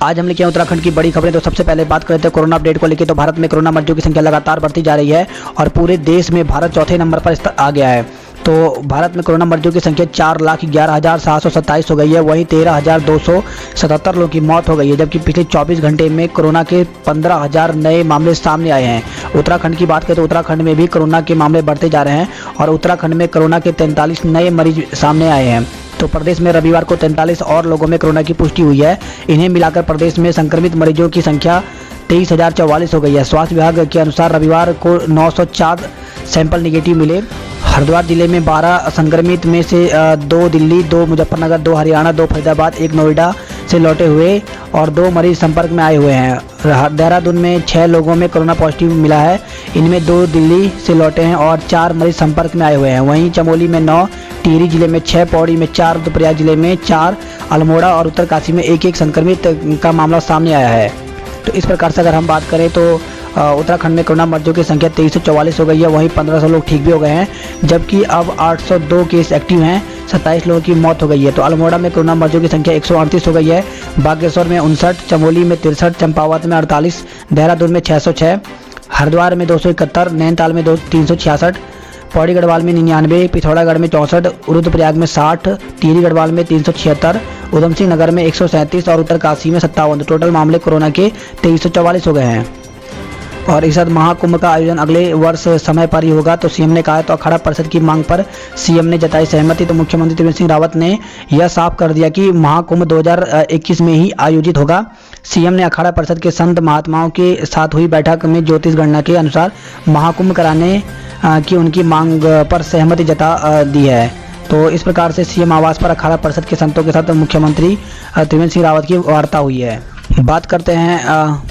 आज हम लेके आए उत्तराखंड की बड़ी खबरें। तो सबसे पहले बात करते हैं कोरोना अपडेट को लेकर। तो भारत में कोरोना मरीजों की संख्या लगातार बढ़ती जा रही है और पूरे देश में भारत चौथे नंबर पर आ गया है। तो भारत में कोरोना मरीजों की संख्या 4,11,727 हो गई है। वहीं 13,277 लोगों की मौत हो गई है, जबकि पिछले 24 घंटे में कोरोना के 15,000 नए मामले सामने आए हैं। उत्तराखंड की बात करें तो उत्तराखंड में भी कोरोना के मामले बढ़ते जा रहे हैं और उत्तराखंड में कोरोना के 43 नए मरीज सामने आए हैं। तो प्रदेश में रविवार को 43 और लोगों में कोरोना की पुष्टि हुई है। इन्हें मिलाकर प्रदेश में संक्रमित मरीजों की संख्या 23,044 हो गई है। स्वास्थ्य विभाग के अनुसार रविवार को 904 सैंपल निगेटिव मिले। हरिद्वार जिले में 12 संक्रमित में से 2 दिल्ली, 2 मुजफ्फरनगर, 2 हरियाणा, 2 फरीदाबाद, 1 नोएडा से लौटे हुए और 2 मरीज संपर्क में आए हुए हैं। देहरादून में 6 लोगों में कोरोना पॉजिटिव मिला है। इनमें 2 दिल्ली से लौटे हैं और 4 मरीज संपर्क में आए हुए हैं। वहीं चमोली में 9, टिहरी जिले में 6, पौड़ी में 4, रुद्रप्रयाग जिले में 4, अल्मोड़ा और उत्तरकाशी में 1-1 संक्रमित का मामला सामने आया है। तो इस प्रकार से अगर हम बात करें तो उत्तराखंड में कोरोना मरीजों की संख्या 2344 हो गई है। वहीं 1500 लोग ठीक भी हो गए हैं, जबकि अब 802 केस एक्टिव हैं। 27 लोगों की मौत हो गई है। तो अल्मोड़ा में कोरोना मरीजों की संख्या 138 हो गई है। बागेश्वर में 59, चमोली में 63, चंपावत में 48, देहरादून में 606, हरिद्वार में 271, नैनीताल में 366, पौड़ी गढ़वाल में 99, पिथौरागढ़ में 64, रुद्रप्रयाग में 60, टिहरी गढ़वाल में 376, उधम सिंह नगर में 137 और उत्तरकाशी में 57। टोटल मामले कोरोना के 2344 हो गए हैं। और इस साथ महाकुंभ का आयोजन अगले वर्ष समय पर ही होगा, तो सीएम ने कहा। तो अखाड़ा परिषद की मांग पर सीएम ने जताई सहमति। तो मुख्यमंत्री त्रिवेंद्र सिंह रावत ने यह साफ कर दिया कि महाकुंभ 2021 में ही आयोजित होगा। सीएम ने अखाड़ा परिषद के संत महात्माओं के साथ हुई बैठक में ज्योतिष गणना के अनुसार महाकुंभ कराने की उनकी मांग पर सहमति जता दी है। तो इस प्रकार से सीएम आवास पर अखाड़ा परिषद के संतों के साथ मुख्यमंत्री त्रिवेंद्र सिंह रावत की वार्ता हुई है। बात करते हैं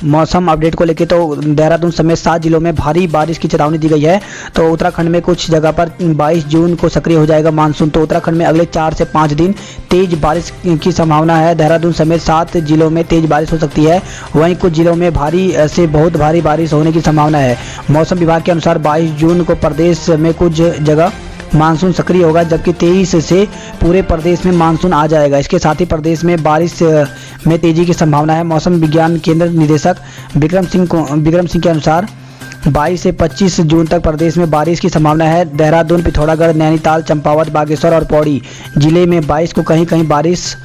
मौसम अपडेट को लेकर। तो देहरादून समेत 7 जिलों में भारी बारिश की चेतावनी दी गई है। तो उत्तराखंड में कुछ जगह पर 22 जून को सक्रिय हो जाएगा मानसून। तो उत्तराखंड में अगले 4 से 5 दिन तेज बारिश की संभावना है। देहरादून समेत 7 जिलों में तेज बारिश हो सकती है। वहीं कुछ जिलों में भारी से बहुत भारी बारिश होने की संभावना है। मौसम विभाग के अनुसार 22 जून को प्रदेश में कुछ जगह मानसून सक्रिय होगा, जबकि 23 से पूरे प्रदेश में मानसून आ जाएगा। इसके साथ ही प्रदेश में बारिश में तेजी की संभावना है। मौसम विज्ञान केंद्र निदेशक विक्रम सिंह के अनुसार 22 से 25 जून तक प्रदेश में बारिश की संभावना है। देहरादून, पिथौरागढ़, नैनीताल, चंपावत, बागेश्वर और पौड़ी जिले में 22 को कहीं कहीं बारिश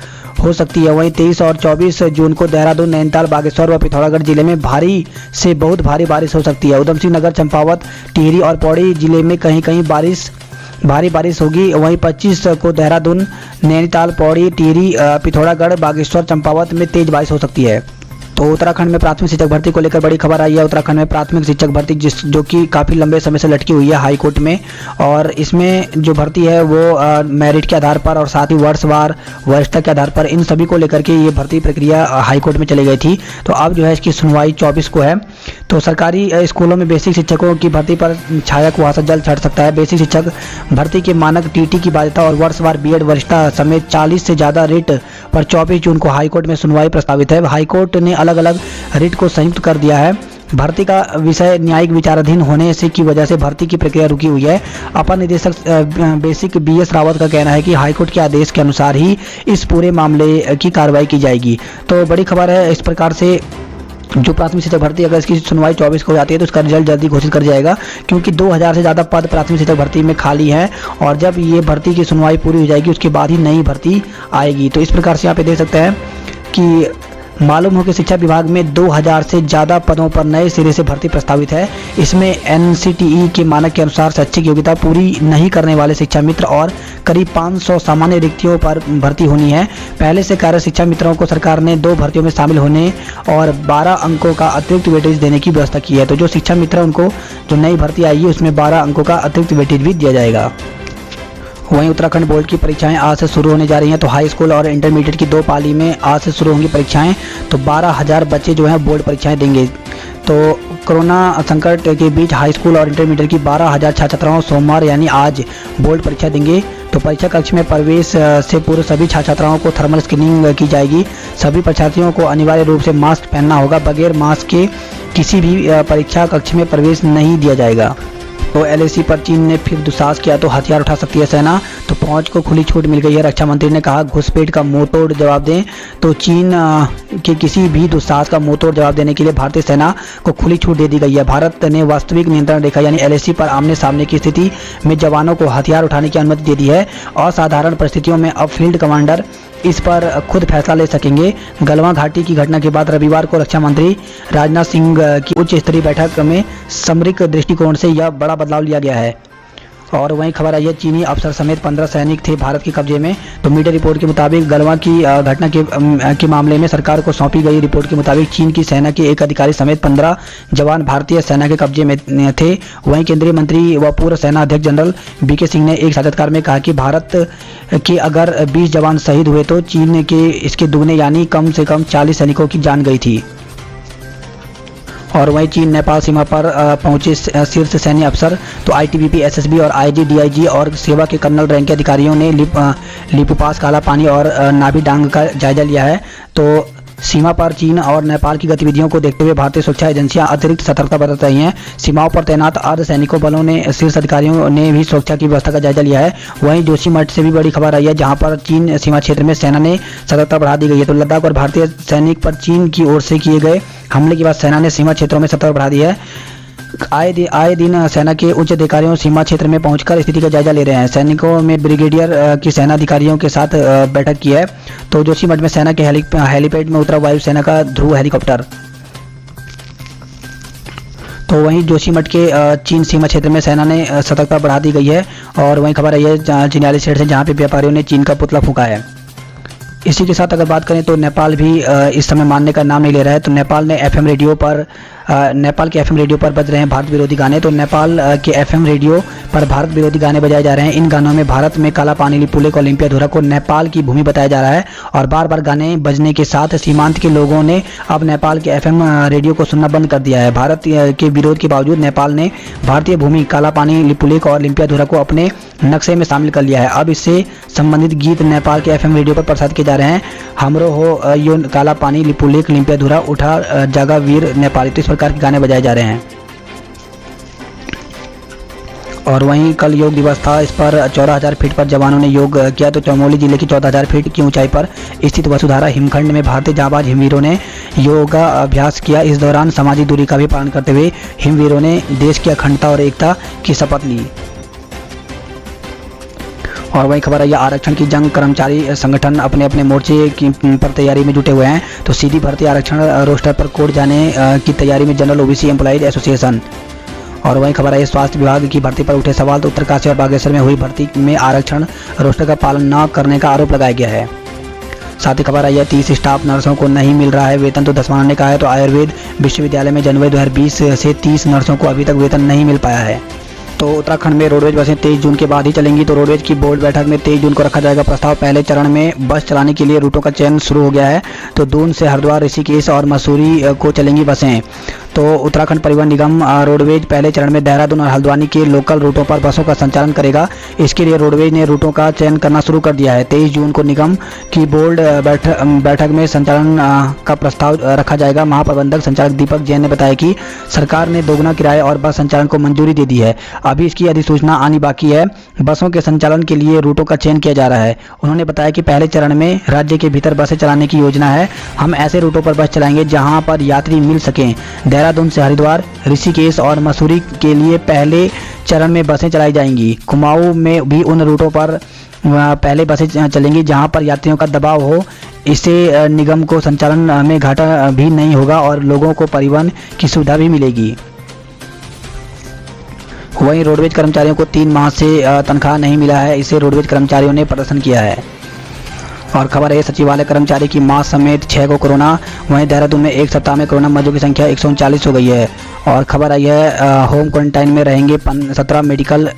हो सकती है। वहीं 23 और 24 जून को देहरादून, नैनीताल, बागेश्वर व पिथौरागढ़ जिले में भारी से बहुत भारी बारिश हो सकती है। उधम सिंह नगर, चंपावत, टिहरी और पौड़ी जिले में कहीं कहीं भारी बारिश होगी। वहीं 25 को देहरादून, नैनीताल, पौड़ी, टिहरी, पिथौरागढ़, बागेश्वर, चंपावत में तेज बारिश हो सकती है। तो उत्तराखंड में प्राथमिक शिक्षक भर्ती को लेकर बड़ी खबर आई है। उत्तराखंड में प्राथमिक शिक्षक भर्ती जो कि काफ़ी लंबे समय से लटकी हुई है हाई कोर्ट में, और इसमें जो भर्ती है वो मेरिट के आधार पर और साथ ही वर्षवार वरिष्ठता के आधार पर, इन सभी को लेकर के ये भर्ती प्रक्रिया हाई कोर्ट में चली गई थी। तो अब जो है इसकी सुनवाई 24 को है। तो सरकारी स्कूलों में बेसिक शिक्षकों की भर्ती पर छाया कुहासा जल्द छट सकता है। बेसिक शिक्षक भर्ती के मानक, टीटी की बाध्यता और वर्षवार बीएड वरिष्ठता समेत 40 से ज़्यादा रिट पर 24 जून को हाईकोर्ट में सुनवाई प्रस्तावित है। हाईकोर्ट ने अलग अलग रिट को संयुक्त कर दिया है। भर्ती का विषय न्यायिक विचाराधीन होने से की वजह से भर्ती की प्रक्रिया रुकी हुई है। अपर निदेशक बेसिक BS रावत का कहना है कि हाईकोर्ट के आदेश के अनुसार ही इस पूरे मामले की कार्रवाई की जाएगी। तो बड़ी खबर है। इस प्रकार से जो प्राथमिक शिक्षक भर्ती, अगर इसकी सुनवाई 24 को हो जाती है तो उसका रिजल्ट जल्दी घोषित कर जाएगा, क्योंकि 2000 से ज़्यादा पद प्राथमिक शिक्षक भर्ती में खाली हैं और जब ये भर्ती की सुनवाई पूरी हो जाएगी उसके बाद ही नई भर्ती आएगी। तो इस प्रकार से यहाँ पे देख सकते हैं कि मालूम हो कि शिक्षा विभाग में 2000 से ज़्यादा पदों पर नए सिरे से भर्ती प्रस्तावित है। इसमें NCTE के मानक के अनुसार शैक्षिक योग्यता पूरी नहीं करने वाले शिक्षा मित्र और करीब 500 सामान्य रिक्तियों पर भर्ती होनी है। पहले से कार्यरत शिक्षा मित्रों को सरकार ने 2 भर्तियों में शामिल होने और 12 अंकों का अतिरिक्त वेटेज देने की व्यवस्था की है। तो जो शिक्षा मित्र उनको जो नई भर्ती आएगी उसमें 12 अंकों का अतिरिक्त वेटेज भी दिया जाएगा। वहीं उत्तराखंड बोर्ड की परीक्षाएं आज से शुरू होने जा रही हैं। तो हाई स्कूल और इंटरमीडिएट की 2 पाली में आज से शुरू होंगी परीक्षाएं। तो 12,000 बच्चे जो हैं बोर्ड परीक्षाएं देंगे। तो कोरोना संकट के बीच हाई स्कूल और इंटरमीडिएट की 12,000 छात्र छात्राओं सोमवार यानी आज बोर्ड परीक्षा देंगे। तो परीक्षा कक्ष में प्रवेश से पूर्व सभी छात्र छात्राओं को थर्मल स्क्रीनिंग की जाएगी। सभी परीक्षार्थियों को अनिवार्य रूप से मास्क पहनना होगा। बगैर मास्क के किसी भी परीक्षा कक्ष में प्रवेश नहीं दिया जाएगा। तो LAC पर चीन ने फिर दुस्साहस किया तो हथियार उठा सकती है सेना। तो फौज को खुली छूट मिल गई है। रक्षा मंत्री ने कहा, घुसपैठ का मुंहतोड़ जवाब दें तो चीन के किसी भी दुस्साहस का मुंहतोड़ जवाब देने के लिए भारतीय सेना को खुली छूट दे दी गई है। भारत ने वास्तविक नियंत्रण रेखा यानी LAC पर आमने सामने की स्थिति में जवानों को हथियार उठाने की अनुमति दे दी है। असाधारण परिस्थितियों में अब फील्ड कमांडर इस पर खुद फैसला ले सकेंगे। गलवान घाटी की घटना के बाद रविवार को रक्षा मंत्री राजनाथ सिंह की उच्च स्तरीय बैठक में सामरिक दृष्टिकोण से यह बड़ा बदलाव लिया गया है। और वहीं खबर आई है, चीनी अफसर समेत 15 सैनिक थे भारत के कब्जे में। तो मीडिया रिपोर्ट के मुताबिक गलवान की घटना के मामले में सरकार को सौंपी गई रिपोर्ट के मुताबिक चीन की सेना के एक अधिकारी समेत 15 जवान भारतीय सेना के कब्जे में थे। वहीं केंद्रीय मंत्री व पूर्व सेना अध्यक्ष जनरल BK सिंह ने एक साक्षात्कार में कहा कि भारत के अगर 20 जवान शहीद हुए तो चीन के इसके दुगने यानी कम से कम 40 सैनिकों की जान गई थी। और वहीं चीन नेपाल सीमा पर पहुंचे शीर्ष सैन्य अफसर तो ITBP, SSB और IG, DIG और सेवा के कर्नल रैंक के अधिकारियों ने लिपुपास, काला पानी और नाभी डांग का जायजा लिया है। तो सीमा पर चीन और नेपाल की गतिविधियों को देखते हुए भारतीय सुरक्षा एजेंसियां अतिरिक्त सतर्कता बरत रही हैं। सीमाओं पर तैनात अर्धसैनिकों बलों ने शीर्ष अधिकारियों ने भी सुरक्षा की व्यवस्था का जायजा लिया है। वहीं जोशीमठ से भी बड़ी खबर आई है, जहां पर चीन सीमा क्षेत्र में सेना ने सतर्कता बढ़ा दी गई है। तो लद्दाख और भारतीय सैनिक पर चीन की ओर से किए गए हमले के बाद सेना ने सीमा क्षेत्रों में सतर्कता बढ़ा दी है। आए दिन सेना के उच्च अधिकारियों सीमा क्षेत्र में पहुंचकर स्थिति का जायजा ले रहे हैं। सैनिकों में ब्रिगेडियर की सेना अधिकारियों के साथ बैठक की है। तो जोशीमठ में सेना के हेलीपैड में उतरा वायुसेना का ध्रुव हेलीकॉप्टर। तो वहीं जोशीमठ के चीन सीमा क्षेत्र में सेना ने सतर्कता बढ़ा दी गई है। और वहीं खबर आई है चिन्याली सेठ से, जहां पे व्यापारियों ने चीन का पुतला फूंका है। इसी के साथ अगर बात करें तो नेपाल भी इस समय मानने का नाम नहीं ले रहा है। तो नेपाल के FM रेडियो पर बज रहे हैं भारत विरोधी गाने। तो नेपाल के FM रेडियो पर भारत विरोधी गाने बजाए जा रहे हैं। इन गानों में भारत में काला पानी, लिपुलेख, ओलंपियाधुरा को नेपाल की भूमि बताया जा रहा है। और बार बार गाने बजने के साथ सीमांत के लोगों ने अब नेपाल के FM रेडियो को सुनना बंद कर दिया है। भारत के विरोध के बावजूद नेपाल ने भारतीय भूमि, काला पानी, लिपुलेख और ओलंपियाधुरा को अपने नक्शे में शामिल कर लिया है। अब इससे संबंधित गीत नेपाल के FM रेडियो पर प्रसारित किए जा रहे हैं। हमरो हो यो काला पानी, लिपुलेख, ओलंपियाधुरा, उठा जागा वीर नेपाली, तो इस प्रकार के गाने बजाए जा रहे हैं। और वहीं कल योग दिवस था, इस पर 14,000 फीट पर जवानों ने योग किया। तो चमोली जिले की 14,000 फीट की ऊंचाई पर स्थित वसुधारा हिमखंड में भारतीय जांबाज हिमवीरों ने योगा अभ्यास किया। इस दौरान सामाजिक दूरी का भी पालन करते हुए हिमवीरों ने देश की अखंडता और एकता की शपथ ली। और वही खबर है, आरक्षण की जंग, कर्मचारी संगठन अपने अपने मोर्चे पर तैयारी में जुटे हुए हैं। तो सीधी भर्ती आरक्षण रोस्टर पर कोर्ट जाने की तैयारी में जनरल OBC एम्प्लॉइज एसोसिएशन। और वही खबर है, स्वास्थ्य विभाग की भर्ती पर उठे सवाल। तो उत्तरकाशी और बागेश्वर में हुई भर्ती में आरक्षण रोस्टर का पालन न करने का आरोप लगाया गया है। साथ ही खबर आई है, 30 स्टाफ नर्सों को नहीं मिल रहा है वेतन। तो धस्माना ने कहा है, तो आयुर्वेद विश्वविद्यालय में जनवरी 2020 से 30 नर्सों को अभी तक वेतन नहीं मिल पाया है। तो उत्तराखंड में रोडवेज बसें 23 जून के बाद ही चलेंगी। तो रोडवेज की बोर्ड बैठक में 23 जून को रखा जाएगा प्रस्ताव। पहले चरण में बस चलाने के लिए रूटों का चयन शुरू हो गया है। तो दून से हरिद्वार, ऋषिकेश और मसूरी को चलेंगी बसें। तो उत्तराखंड परिवहन निगम रोडवेज पहले चरण में देहरादून और हल्द्वानी के लोकल रूटों पर बसों का संचालन करेगा। इसके लिए रोडवेज ने रूटों का चयन करना शुरू कर दिया है। 23 जून को निगम की बोर्ड बैठक में संचालन का प्रस्ताव रखा जाएगा। महाप्रबंधक संचालक दीपक जैन ने बताया कि सरकार ने दोगुना किराए और बस संचालन को मंजूरी दे दी है। अभी इसकी अधिसूचना आनी बाकी है। बसों के संचालन के लिए रूटों का चयन किया जा रहा है। उन्होंने बताया कि पहले चरण में राज्य के भीतर बसें चलाने की योजना है। हम ऐसे रूटों पर बस चलाएंगे जहां पर यात्री मिल सकें। देहरादून से हरिद्वार, ऋषिकेश और मसूरी के लिए पहले चरण में बसें चलाई जाएंगी। कुमाऊं में भी उन रूटों पर पहले बसें चलेंगी जहां पर यात्रियों का दबाव हो। इससे निगम को संचालन में घाटा भी नहीं होगा और लोगों को परिवहन की सुविधा भी मिलेगी। वहीं रोडवेज कर्मचारियों को 3 माह से तनख्वाह नहीं मिला है। इसे रोडवेज कर्मचारियों ने प्रदर्शन किया है। और खबर है, सचिवालय कर्मचारी की मां समेत 6 को कोरोना। वहीं देहरादून में एक सप्ताह में कोरोना मरीजों की संख्या 139 हो गई है। और खबर आई है, होम क्वारंटाइन में रहेंगे 17 मेडिकल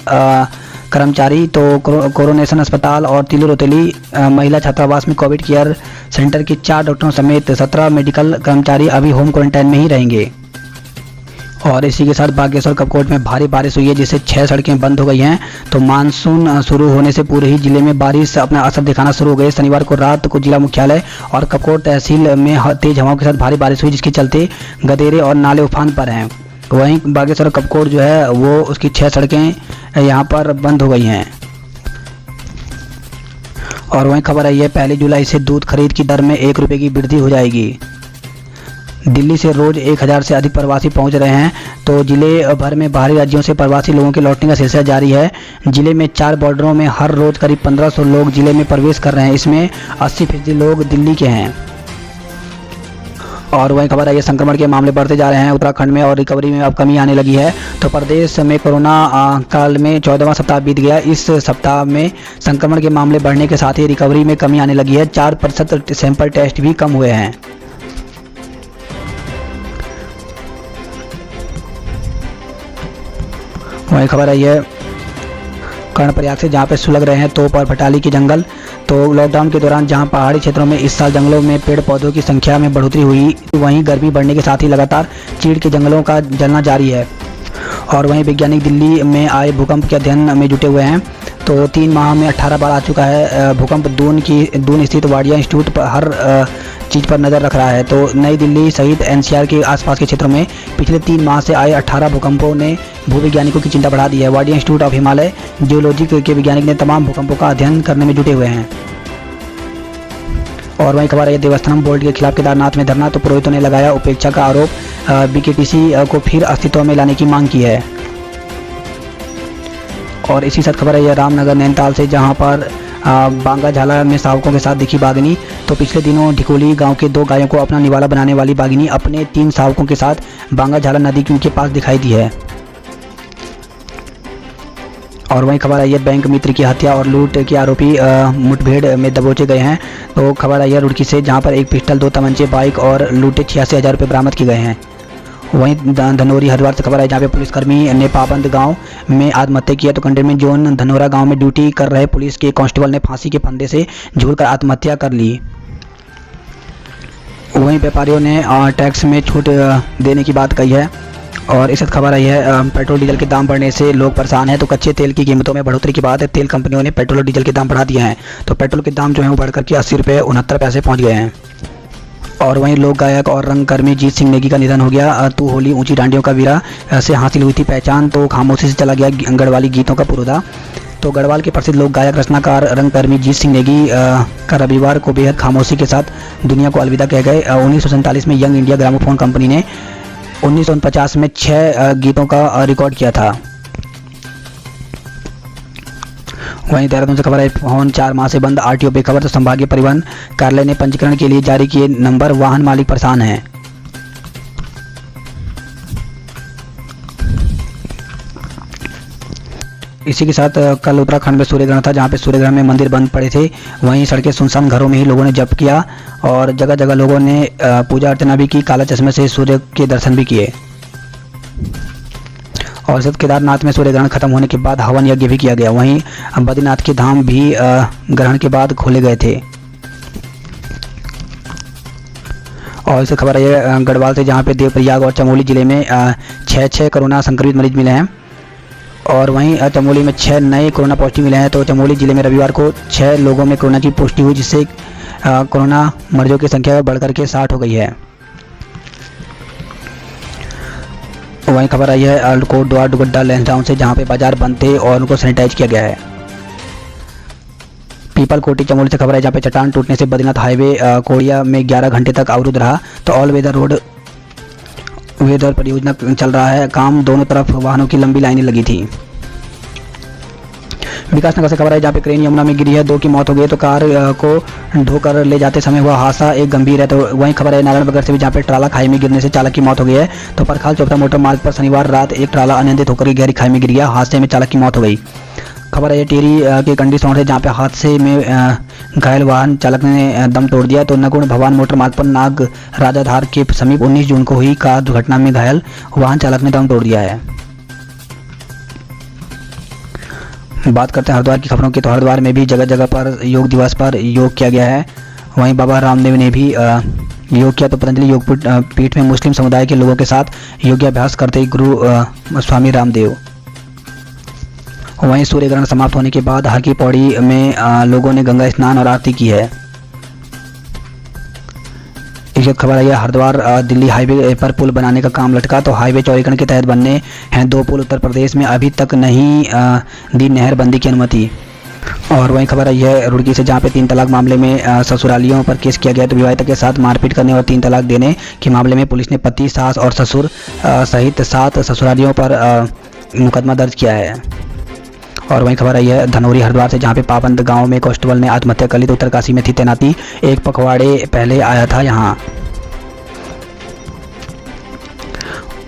कर्मचारी। तो कोरोनेशन अस्पताल और तिलु रोतेली महिला छात्रावास में कोविड केयर सेंटर के 4 डॉक्टरों समेत 17 मेडिकल कर्मचारी अभी होम क्वारंटाइन में ही रहेंगे। और इसी के साथ बागेश्वर कपकोट में भारी बारिश हुई है, जिससे 6 सड़कें बंद हो गई हैं। तो मानसून शुरू होने से पूरे ही जिले में बारिश अपना असर दिखाना शुरू हो गई। शनिवार को रात को जिला मुख्यालय और कपकोट तहसील में तेज हवाओं के साथ भारी बारिश हुई, जिसके चलते गदेरे और नाले उफान पर हैं। वहीं बागेश्वर कपकोट जो है वो उसकी 6 सड़कें यहाँ पर बंद हो गई हैं। और वहीं खबर आई है 1 जुलाई से दूध खरीद की दर में 1 रुपये की वृद्धि हो जाएगी। दिल्ली से रोज 1000 से अधिक प्रवासी पहुंच रहे हैं। तो जिले भर में बाहरी राज्यों से प्रवासी लोगों के लौटने का सिलसिला जारी है। जिले में 4 बॉर्डरों में हर रोज करीब 1500 लोग जिले में प्रवेश कर रहे हैं। इसमें 80% लोग दिल्ली के हैं। और वहीं खबर आई है संक्रमण के मामले बढ़ते जा रहे हैं उत्तराखंड में और रिकवरी में अब कमी आने लगी है। तो प्रदेश में कोरोना काल में 14वां सप्ताह बीत गया। इस सप्ताह में संक्रमण के मामले बढ़ने के साथ ही रिकवरी में कमी आने लगी है। 4% सैंपल टेस्ट भी कम हुए हैं। वहीं खबर आई है कर्णप्रयाग से जहाँ पे सुलग रहे हैं तोप और फटाली के जंगल। तो लॉकडाउन के दौरान जहाँ पहाड़ी क्षेत्रों में इस साल जंगलों में पेड़ पौधों की संख्या में बढ़ोतरी हुई, वहीं गर्मी बढ़ने के साथ ही लगातार चीड़ के जंगलों का जलना जारी है। और वहीं वैज्ञानिक दिल्ली में आए भूकंप के अध्ययन में जुटे हुए हैं। तो 3 माह में 18 बार आ चुका है भूकंप। दून स्थित वाडिया इंस्टीट्यूट पर हर चीज़ पर नज़र रख रहा है। तो नई दिल्ली सहित एनसीआर के आसपास के क्षेत्रों में पिछले 3 माह से आए 18 भूकंपों ने भूवैज्ञानिकों की चिंता बढ़ा दी है। Wadia institute of Himalaya geology के वैज्ञानिक ने तमाम भूकंपों का अध्ययन करने में जुटे हुए हैं। और वहीं खबर है देवस्थानम बोर्ड के खिलाफ केदारनाथ में धरना। तो पुरोहितों ने लगाया उपेक्षा का आरोप। बीकेटीसी को फिर अस्तित्व में लाने की मांग की है। और इसी साथ खबर है रामनगर नैनीताल से जहां पर बांगा झाला में शावकों के साथ दिखी बाघिनी। तो पिछले दिनों ढिकोली गांव के 2 गायों को अपना निवाला बनाने वाली बाघिनी अपने 3 शावकों के साथ बांगा झाला नदी के पास दिखाई दी है। और वहीं खबर आई है बैंक मित्र की हत्या और लूट के आरोपी मुठभेड़ में दबोचे गए हैं। तो खबर आई है रुड़की से जहां पर 1 पिस्टल 2 तमंचे बाइक और लूटे 86,000 रुपये बरामद किए गए हैं। वहीं धनौरी हरिद्वार से खबर है जहाँ पे पुलिसकर्मी ने पाबंद गांव में आत्महत्या किया। तो कंटेनमेंट जोन धनौरा गांव में ड्यूटी कर रहे पुलिस के कांस्टेबल ने फांसी के फंदे से झूलकर आत्महत्या कर ली। वहीं व्यापारियों ने टैक्स में छूट देने की बात कही है। और इस खबर आई है पेट्रोल डीजल के दाम बढ़ने से लोग परेशान हैं। तो कच्चे तेल की कीमतों में बढ़ोतरी के बाद तेल कंपनियों ने पेट्रोल और डीजल के दाम बढ़ा दिए हैं। तो पेट्रोल के दाम जो है वो बढ़कर के 80 रुपये 69 पैसे पहुँच गए हैं। और वहीं लोक गायक और रंगकर्मी जीत सिंह नेगी का निधन हो गया। तू होली ऊंची डांडियों का वीरा से हासिल हुई थी पहचान। तो खामोशी से चला गया गढ़वाली गीतों का पुरोधा। तो गढ़वाल के प्रसिद्ध लोक गायक रचनाकार रंगकर्मी जीत सिंह नेगी का रविवार को बेहद खामोशी के साथ दुनिया को अलविदा कह गए। 1947 में यंग इंडिया ग्रामोफोन कंपनी ने 1949 में 6 गीतों का रिकॉर्ड किया था। वहीं देहरादून से खबर है फोन 4 माह से बंद आरटीओ पे खबर। तो संभागीय परिवहन कार्यालय ने पंजीकरण के लिए जारी किए नंबर, वाहन मालिक परेशान हैं। इसी के साथ कल उत्तराखंड में सूर्य ग्रहण था जहां पे सूर्य ग्रहण में मंदिर बंद पड़े थे। वहीं सड़कें सुनसान, घरों में ही लोगों ने जप किया और जगह जगह लोगों ने पूजा अर्चना भी की। काला चश्मे से सूर्य के दर्शन भी किए। और सिर्फ केदारनाथ में सूर्य ग्रहण खत्म होने के बाद हवन यज्ञ भी किया गया। वहीं बद्रीनाथ के धाम भी ग्रहण के बाद खोले गए थे। और इसे खबर है गढ़वाल से जहां पे देवप्रयाग और चमोली जिले में 6 कोरोना संक्रमित मरीज मिले हैं। और वहीं चमोली में 6 नए कोरोना पॉजिटिव मिले हैं। तो चमोली जिले में रविवार को 6 लोगों में कोरोना की पुष्टि हुई, जिससे कोरोना मरीजों की संख्या बढ़कर के 60 हो गई है। वहीं खबर आई है अल्कोट द्वार डुगड्डा लैंसडाउन से जहां पे बाजार बंद थे और उनको सैनिटाइज किया गया है। पीपल कोटी चमोली से खबर है जहां पे चट्टान टूटने से बद्रीनाथ हाईवे कोड़िया में 11 घंटे तक अवरुद्ध रहा। तो ऑल वेदर परियोजना चल रहा है काम, दोनों तरफ वाहनों की लंबी लाइनें लगी थी। विकासनगर से खबर है जहाँ पे क्रेन यमुना में गिरी है, 2 की मौत हो गई। तो कार को ढोकर ले जाते समय हुआ हादसा एक गंभीर है। तो वहीं खबर है नारायणनगर से भी जहाँ पे ट्राला खाई में गिरने से चालक की मौत हो गई है। तो परखाल चौपटा मोटर मार्ग पर शनिवार रात एक ट्राला अनियंत्रित होकर गहरी खाई में गिर गया। हादसे में चालक की मौत हो गई। खबर है टिहरी के कंडी सौड़ है जहाँ पे हादसे में घायल वाहन चालक ने दम तोड़ दिया। तो नगुण भवान मोटर मार्ग पर नाग राजाधार के समीप 19 जून को हुई कार दुर्घटना में घायल वाहन चालक ने दम तोड़ दिया है। बात करते हैं हरिद्वार की खबरों की। तो हरिद्वार में भी जगह जगह पर योग दिवस पर योग किया गया है। वहीं बाबा रामदेव ने भी योग किया। तो पतंजलि योग पीठ में मुस्लिम समुदाय के लोगों के साथ योगाभ्यास करते गुरु स्वामी रामदेव। वहीं सूर्य ग्रहण समाप्त होने के बाद हर की पौड़ी में लोगों ने गंगा स्नान और आरती की है। एक खबर आई है हरिद्वार दिल्ली हाईवे पर पुल बनाने का काम लटका। तो हाईवे चौड़ीकरण के तहत बनने हैं 2 पुल। उत्तर प्रदेश में अभी तक नहीं दी नहरबंदी की अनुमति। और वहीं खबर आई है रुड़की से, जहां पे 3 तलाक मामले में ससुरालियों पर केस किया गया। तो विवाहिता के साथ मारपीट करने और 3 तलाक देने के मामले में पुलिस ने पति, सास और ससुर सहित 7 ससुरालियों पर मुकदमा दर्ज किया है। और वहीं खबर आई है धनौरी हरिद्वार से, जहां पे पाबंद गांव में कांस्टेबल ने आत्महत्या कर ली। तो उत्तरकाशी में थी तैनाती, एक पखवाड़े पहले आया था यहां।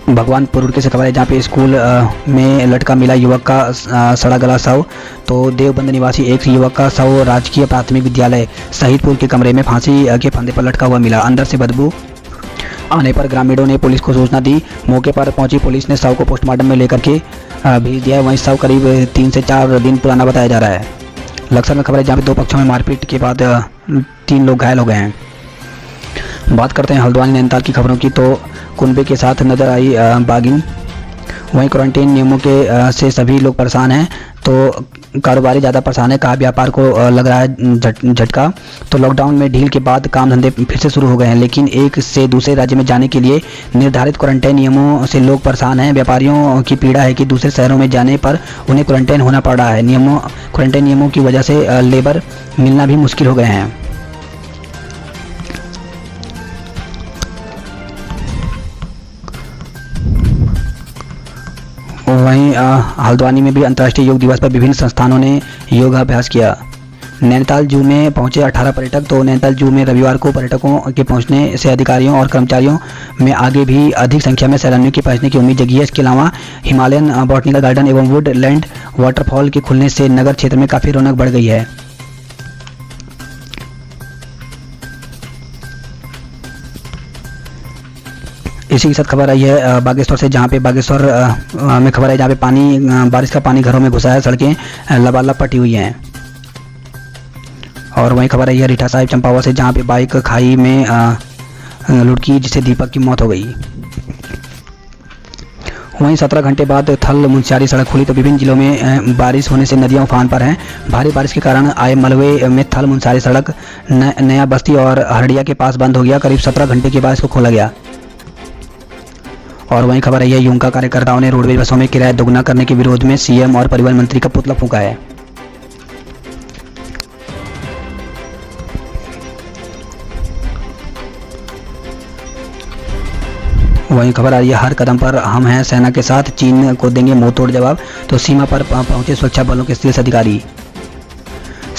भगवानपुर रुड़की से खबर है, जहाँ पे स्कूल में लटका मिला युवक का सड़ा गला शव। तो देवबंद निवासी एक युवक का शव राजकीय प्राथमिक विद्यालय शहीदपुर के कमरे में फांसी के फंदे पर लटका हुआ मिला। अंदर से बदबू आने पर ग्रामीणों ने पुलिस को सूचना दी। मौके पर पहुंची पुलिस ने शव को पोस्टमार्टम में लेकर के भेज दिया है। वहीं शव करीब 3 से 4 दिन पुराना बताया जा रहा है। लक्सर में खबर है, जहाँ पे 2 पक्षों में मारपीट के बाद 3 लोग घायल हो गए हैं। बात करते हैं हल्द्वानी नैनीताल की खबरों की। तो कुनबे के साथ नजर आई बागिन। वहीं क्वारंटीन नियमों के से सभी लोग परेशान हैं। तो कारोबारी ज़्यादा परेशान है, कहा व्यापार को लग रहा है झटका। तो लॉकडाउन में ढील के बाद काम धंधे फिर से शुरू हो गए हैं, लेकिन एक से दूसरे राज्य में जाने के लिए निर्धारित क्वारंटाइन नियमों से लोग परेशान हैं। व्यापारियों की पीड़ा है कि दूसरे शहरों में जाने पर उन्हें क्वारंटाइन होना पड़ रहा है। क्वारंटाइन नियमों की वजह से लेबर मिलना भी मुश्किल हो गए हैं। वहीं हल्द्वानी में भी अंतर्राष्ट्रीय योग दिवस पर विभिन्न संस्थानों ने योगाभ्यास किया। नैनीताल जू में पहुंचे 18 पर्यटक। तो नैनीताल जू में रविवार को पर्यटकों के पहुंचने से अधिकारियों और कर्मचारियों में आगे भी अधिक संख्या में सैलानियों के पहुंचने की उम्मीद जगी है। इसके अलावा हिमालयन बॉटनिकल गार्डन एवं वुडलैंड वाटरफॉल के खुलने से नगर क्षेत्र में काफ़ी रौनक बढ़ गई है। इसी के साथ खबर आई है बागेश्वर से, जहाँ पे बागेश्वर में खबर है, जहाँ पे बारिश का पानी घरों में घुसा है, सड़कें लबालब पटी हुई हैं। और वहीं खबर आई है रीठा साहिब चंपावत से, जहाँ पे बाइक खाई में लुढ़की, जिससे दीपक की मौत हो गई। वहीं 17 घंटे बाद थल मुंशियारी सड़क खुली। तो विभिन्न जिलों में बारिश होने से नदियां उफान पर हैं। भारी बारिश के कारण आए मलबे में थल मुंशियारी सड़क नया बस्ती और हरडिया के पास बंद हो गया। करीब 17 घंटे के बाद इसको खोला गया। और वहीं खबर आई है यूंका कार्यकर्ताओं ने रोडवेज बसों में किराया दोगुना करने के विरोध में सीएम और परिवहन मंत्री का पुतला फूंका है। वहीं खबर आ रही है हर कदम पर हम हैं सेना के साथ, चीन को देंगे मुंहतोड़ जवाब। तो सीमा पर पहुंचे सुरक्षा बलों के शीर्ष अधिकारी।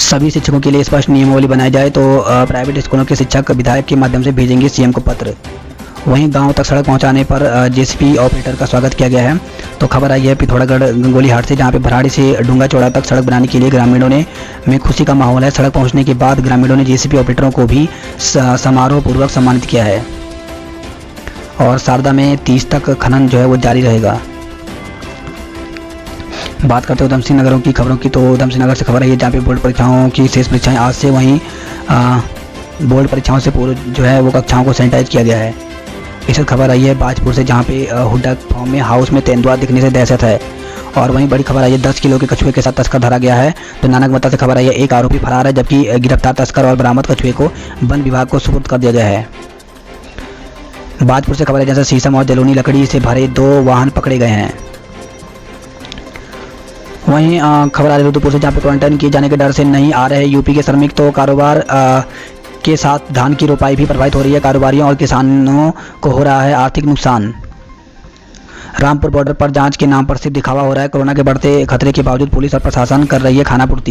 सभी शिक्षकों के लिए स्पष्ट नियमावली बनाई जाए। तो प्राइवेट स्कूलों के शिक्षक विधायक के माध्यम से भेजेंगे सीएम को पत्र। वहीं गांव तक सड़क पहुंचाने पर जेसीबी ऑपरेटर का स्वागत किया गया है। तो खबर आई है पिथौरागढ़ गोलीहाट से, जहां पे भराड़ी से डूंगा चौड़ा तक सड़क बनाने के लिए ग्रामीणों में खुशी का माहौल है। सड़क पहुंचने के बाद ग्रामीणों ने जेसीबी ऑपरेटरों को भी समारोह पूर्वक सम्मानित किया है। और शारदा में 30 तक खनन जो है वो जारी रहेगा। बात करते हैं उधमसिंह नगरों की खबरों की। तो उधमसिंह नगर से खबर है, जहाँ पे बोर्ड परीक्षाओं की शेष परीक्षाएं आज से, वहीं बोर्ड परीक्षाओं से पूर्व जो है वो कक्षाओं को सैनिटाइज किया गया है। इस खबर आई है बाजपुर से, जहाँ पे हुड्डा फॉर्म में हाउस में तेंदुआ दिखने से दहशत है। और वहीं बड़ी खबर आई है 10 किलो के कछुए के साथ तस्कर धरा गया है। तो नानकमता से खबर आई है एक आरोपी फरार है, जबकि गिरफ्तार तस्कर और बरामद कछुए को वन विभाग को सुपुर्द कर दिया गया है। बाजपुर से खबर है, जैसे शीशम और जलोनी लकड़ी से भरे 2 वाहन पकड़े गए हैं। वहीं खबर आ रही है रुद्रपुर से, जहाँ पे क्वारंटाइन किए जाने के डर से नहीं आ रहे यूपी के श्रमिक। तो कारोबार के साथ धान की रोपाई भी प्रभावित हो रही है। कारोबारियों और किसानों को हो रहा है आर्थिक नुकसान। रामपुर बॉर्डर पर जांच के नाम पर सिर्फ दिखावा हो रहा है। कोरोना के बढ़ते खतरे के बावजूद पुलिस और प्रशासन कर रही है खानापूर्ति।